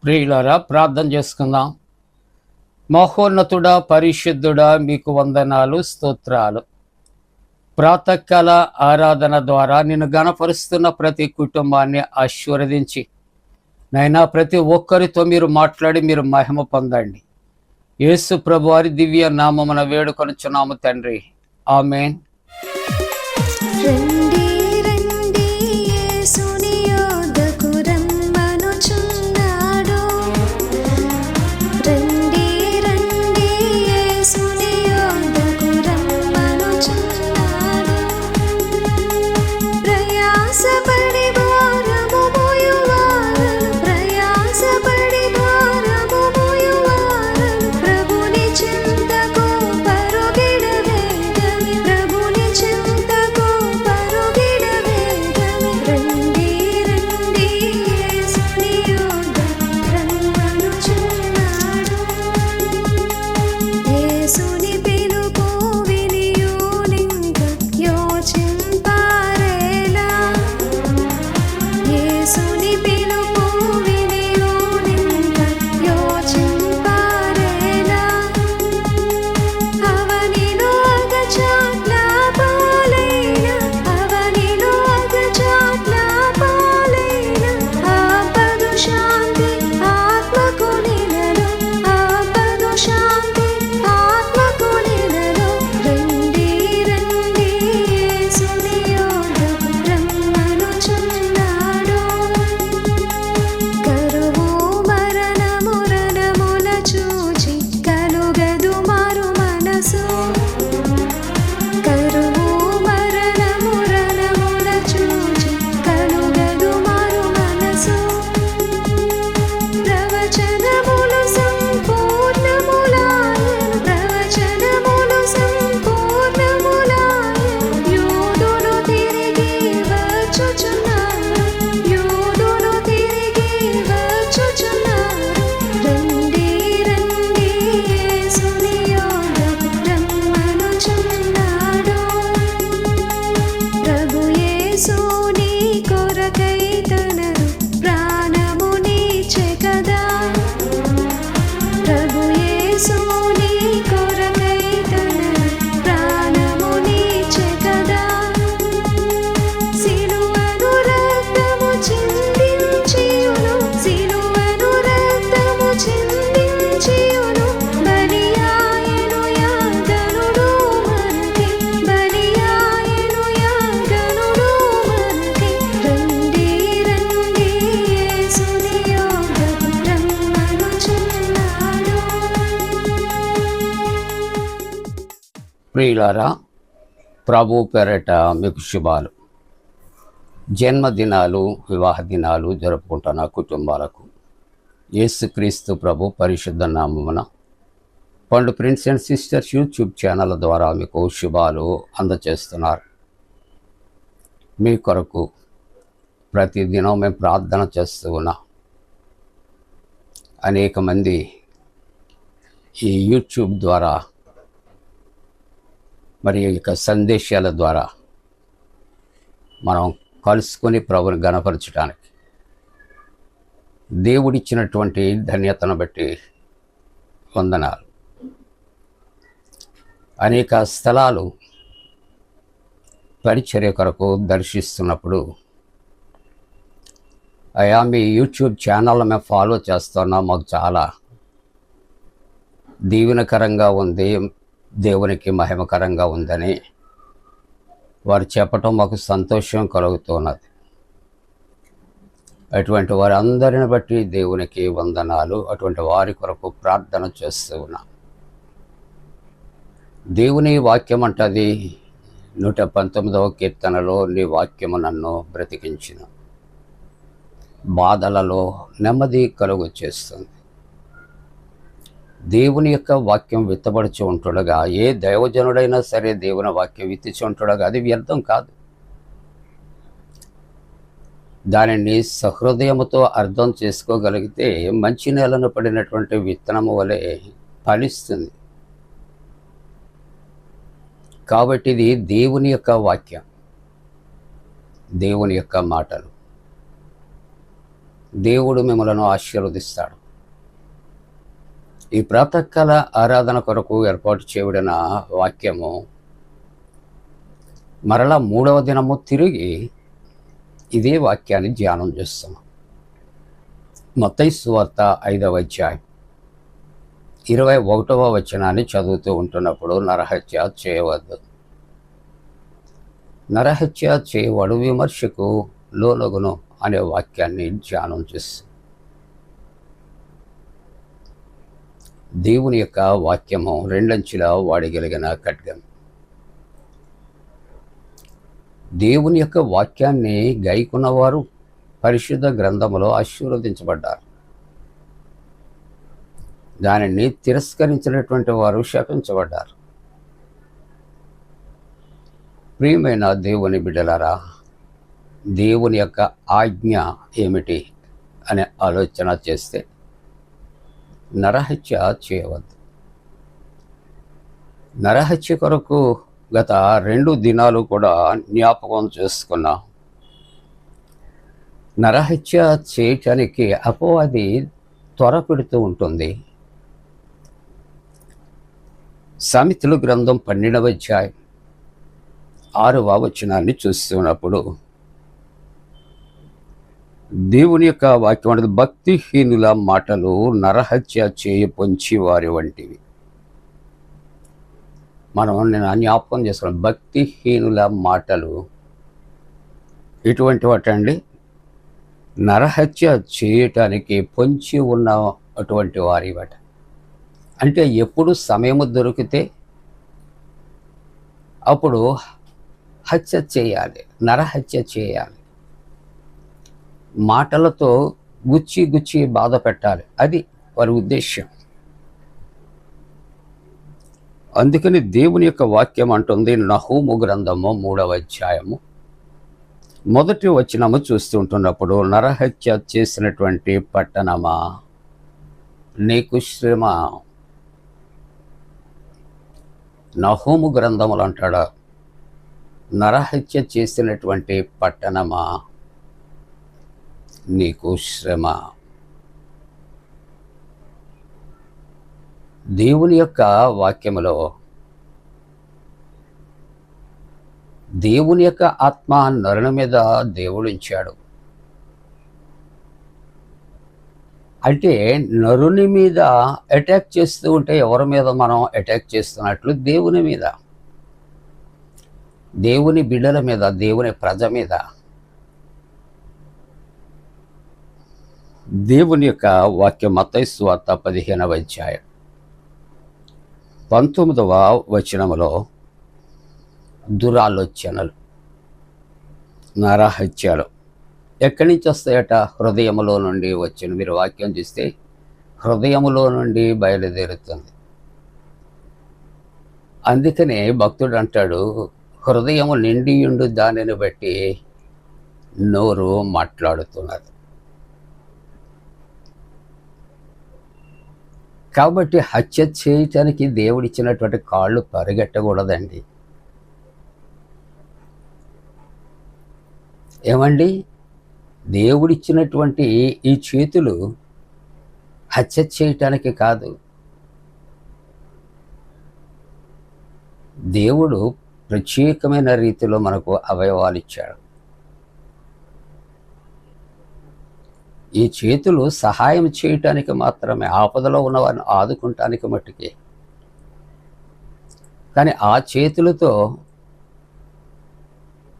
ప్రియులారా, ప్రార్థన చేసుకుందాం. మహోన్నతుడా, పరిశుద్ధుడా, మీకు వందనాలు, స్తోత్రాలు. ప్రాతకాల ఆరాధన ద్వారా నిన్ను గణపరుస్తున్న ప్రతి కుటుంబాన్ని ఆశీర్వదించి నైనా ప్రతి ఒక్కరితో మీరు మాట్లాడి మీరు మహిమ పొందండి. యేసు ప్రభు వారి దివ్య నామమున వేడుకొనుచున్నాము తండ్రి, ఆమేన్. ప్రియులారా, ప్రభు పేరట మీకు శుభాలు. జన్మదినాలు, వివాహ దినాలు జరుపుకుంటున్న కుటుంబాలకు యేసుక్రీస్తు ప్రభు పరిశుద్ధ నామమున పండు prince and sisters YouTube channel ద్వారా మీకు శుభాలు అందచేస్తున్నారు. మీ కొరకు ప్రతిదినం మేము ప్రార్థన చేస్తూ ఉన్నాం. అనేక మంది ఈ యూట్యూబ్ ద్వారా మరి ఇక సందేశాల ద్వారా మనం కలుసుకొని ప్రభుని గణపరచడానికి దేవుడిచ్చినటువంటి ధన్యతను బట్టి వందనాలు. అనేక స్థలాలు పరిచర్య కొరకు దర్శిస్తున్నప్పుడు అయా మీ యూట్యూబ్ ఛానల్ మేము ఫాలో చేస్తున్నాం, మాకు చాలా దీవెనకరంగా ఉంది, దేవునికి మహిమకరంగా ఉందని వారు చెప్పటం మాకు సంతోషం కలుగుతున్నది. అటువంటి వారి అందరిని బట్టి దేవునికి వందనాలు. అటువంటి వారి కొరకు ప్రార్థన చేస్తూ ఉన్నాం. దేవుని వాక్యం అంటది 119వ కీర్తనలో, నీ వాక్యము నన్ను బ్రతికించిన, బాధలలో నెమ్మది కలుగు చేస్తుంది. దేవుని యొక్క వాక్యం విత్తబడుచు ఉంటుండగా, ఏ దైవజనుడైనా సరే దేవుని వాక్యం విత్తిచి ఉంటుండగా అది వ్యర్థం కాదు. దానిని సహృదయముతో అర్థం చేసుకోగలిగితే మంచి నేలను పడినటువంటి విత్తనము వలె ఫలిస్తుంది. కాబట్టి ఇది దేవుని యొక్క వాక్యం, దేవుని యొక్క మాటలు. దేవుడు మిమ్మలను ఆశీర్వదిస్తాడు. ఈ ప్రాతకాల ఆరాధన కొరకు ఏర్పాటు చేయబడిన వాక్యము మరలా 3వ దినము తిరిగి ఇదే వాక్యాన్ని ధ్యానం చేస్తున్నాం. మత్తయి సువార్త 5వ అధ్యాయం 21వ వచనాన్ని చదువుతూ ఉంటున్నప్పుడు, నరహత్య చేయవద్దు, నరహత్య చేయవాడు విమర్శకు లోనగును అనే వాక్యాన్ని ధ్యానం చేస్తాం. దేవుని యొక్క వాక్యము రెండంచుల వాడగలిగిన ఖడ్గం. దేవుని యొక్క వాక్యాన్ని గైకున్నవారు పరిశుద్ధ గ్రంథములో ఆశీర్వదించబడ్డారు. దానిని తిరస్కరించినటువంటి వారు శపించబడ్డారు. ప్రియమైన దేవుని బిడ్డలారా, దేవుని యొక్క ఆజ్ఞ ఏమిటి అనే ఆలోచన చేస్తే, నరహత్య చేయవద్దు. నరహత్య కొరకు గత 2 దినాలు కూడా జ్ఞాపకం చేసుకున్నా. నరహత్య చేయటానికి అపవాది త్వరపెడుతూ ఉంటుంది. సామెతల గ్రంథం 12వ అధ్యాయం 6వ వచనాన్ని చూస్తున్నప్పుడు దేవుని యొక్క వాక్యం అనేది, భక్తిహీనుల మాటలు నరహత్య చేయ పొంచి వారి వంటివి. నేను జ్ఞాపకం చేసుకున్నాను, భక్తిహీనుల మాటలు ఎటువంటి వాటండి? నరహత్య చేయటానికి పొంచి ఉన్న అటువంటి వారి వాట. అంటే ఎప్పుడు సమయము దొరికితే అప్పుడు హత్య చేయాలి, నరహత్య చేయాలి, మాటలతో గుచ్చి గుచ్చి బాధ పెట్టాలి, అది వారి ఉద్దేశ్యం. అందుకని దేవుని యొక్క వాక్యం అంటుంది, నహూము గ్రంథము 3వ అధ్యాయము 1వ వచనము చూస్తుంటున్నప్పుడు, నరహత్య చేసినటువంటి పట్టణమా నీకు శ్రమ. నహూము గ్రంథములు అంటాడు, నరహత్య చేసినటువంటి పట్టణమా నీకు శ్రమ. దేవుని యొక్క వాక్యములో దేవుని యొక్క ఆత్మ నరుని మీద దేవుడు ఉంచాడు. అంటే నరుని మీద అటాక్ చేస్తూ ఉంటే ఎవరి మీద మనం అటాక్ చేస్తున్నట్లు? దేవుని మీద, దేవుని బిడ్డల మీద, దేవుని ప్రజ మీద. దేవుని యొక్క వాక్యం మత్తయి సువార్త 15వ అధ్యాయం 19వ వచనములో, దురాలోచనలు, నరహత్యలు ఎక్కడి నుంచి వస్తాయట? హృదయములో నుండి వచ్చిన. మీరు వాక్యం చూస్తే హృదయములో నుండి బయలుదేరుతుంది. అందుకనే భక్తుడు అంటాడు, హృదయము నిండియుండు దానిని బట్టి నోరు మాట్లాడుతున్నది. కాబట్టి హత్య చేయటానికి దేవుడిచ్చినటువంటి కాళ్ళు పరిగెట్టకూడదండి. ఏమండి, దేవుడిచ్చినటువంటి ఈ చేతులు హత్య చేయటానికి కాదు. దేవుడు ప్రత్యేకమైన రీతిలో మనకు అవయవాలు ఇచ్చాడు. ఈ చేతులు సహాయం చేయటానికి మాత్రమే, ఆపదలో ఉన్నవారిని ఆదుకుంటానికి మట్టుకే. కానీ ఆ చేతులతో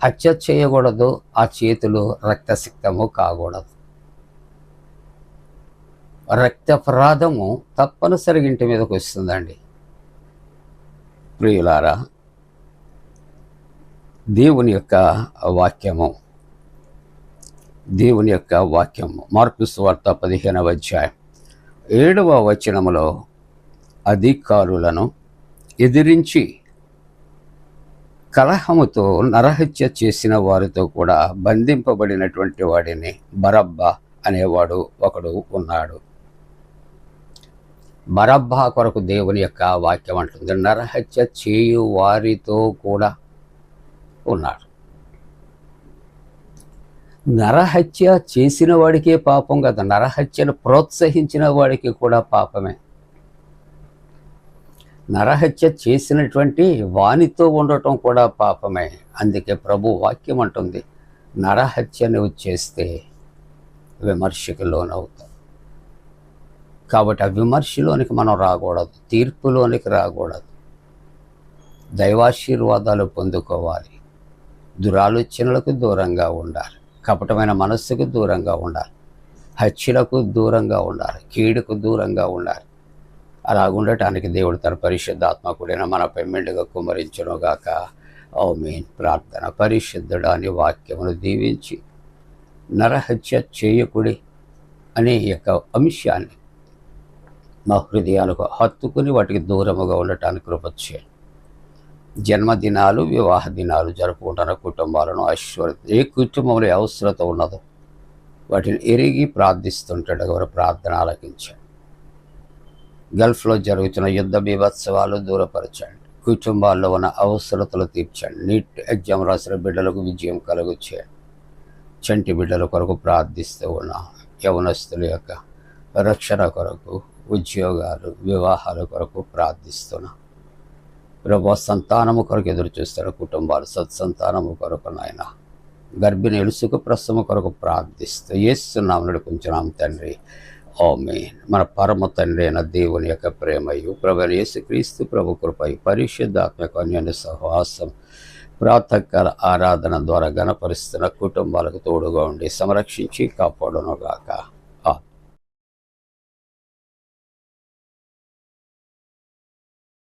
హత్య చేయకూడదు, ఆ చేతులు రక్తసిక్తము కాకూడదు. రక్తప్రాధము తప్పనిసరిగా ఇంటి మీదకి వస్తుందండి. ప్రియులారా, దేవుని యొక్క వాక్యము మార్కు సువార్త 15వ అధ్యాయం 7వ వచనములో, అధికారులను ఎదిరించి కలహముతో నరహత్య చేసిన వారితో కూడా బంధింపబడినటువంటి వాడిని బరబ్బా అనేవాడు ఒకడు ఉన్నాడు. బరబ్బా కొరకు దేవుని యొక్క వాక్యం అంటుంది, నరహత్య చేయు వారితో కూడా ఉన్నాడు. నరహత్య చేసిన వాడికే పాపం కదా, నరహత్యను ప్రోత్సహించిన వాడికి కూడా పాపమే. నరహత్య చేసినటువంటి వానితో ఉండటం కూడా పాపమే. అందుకే ప్రభు వాక్యం అంటుంది, నరహత్య నువ్వు చేస్తే విమర్శకు లోనవుతావు. కాబట్టి ఆ విమర్శలోనికి మనం రాకూడదు, తీర్పులోనికి రాకూడదు. దైవాశీర్వాదాలు పొందుకోవాలి. దురాలోచనలకు దూరంగా ఉండాలి, కపటమైన మనస్సుకు దూరంగా ఉండాలి, హత్యలకు దూరంగా ఉండాలి, కీడుకు దూరంగా ఉండాలి. అలా ఉండటానికి దేవుడు తన పరిశుద్ధాత్మకుడైన మనపై మెండుగా కుమ్మరించునుగాక. ఆమేన్. ప్రార్థన. పరిశుద్ధుడా అని వాక్యమును దీవించి నరహత్య చేయకుడి అనే యొక్క అంశాన్ని మా హృదయాలకు హత్తుకుని వాటికి దూరముగా ఉండటానికి కృప చేయండి. జన్మదినాలు, వివాహ దినాలు జరుపుకుంటున్న కుటుంబాలను ఏ కుటుంబంలో అవసరత ఉన్నదో వాటిని ఎరిగి ప్రార్థిస్తుంటాడు. వారి ప్రార్థన ఆలకించండి. గల్ఫ్లో జరుగుతున్న యుద్ధ బీభత్సవాలు దూరపరచండి. కుటుంబాల్లో ఉన్న అవసరతలు తీర్చండి. నీట్ ఎగ్జామ్ రాసిన బిడ్డలకు విజయం కలుగు చేయండి. చంటి బిడ్డల కొరకు ప్రార్థిస్తూ ఉన్నాం. యవనస్తుల యొక్క రక్షణ కొరకు, ఉద్యోగాలు, వివాహాల కొరకు ప్రార్థిస్తున్నాం. ప్రభు సంతానము కొరకు ఎదురు చూస్తున్న కుటుంబాలు సత్సంతానము కొరకు నాయన, గర్భిణి ఎలుసుకు ప్రసవము కొరకు ప్రార్థిస్తూ యేసు నామమున నడిపించున్నాం తండ్రి. ఆమేన్. మన పరమ తండ్రి అయిన దేవుని యొక్క ప్రేమయు, ప్రభువైన యేసుక్రీస్తు ప్రభు కృపయు, పరిశుద్ధాత్మ అన్యోన్య సహవాసం ప్రాతకాల ఆరాధన ద్వారా గణపరుస్తున్న కుటుంబాలకు తోడుగా ఉండి సంరక్షించి కాపాడునుగాక.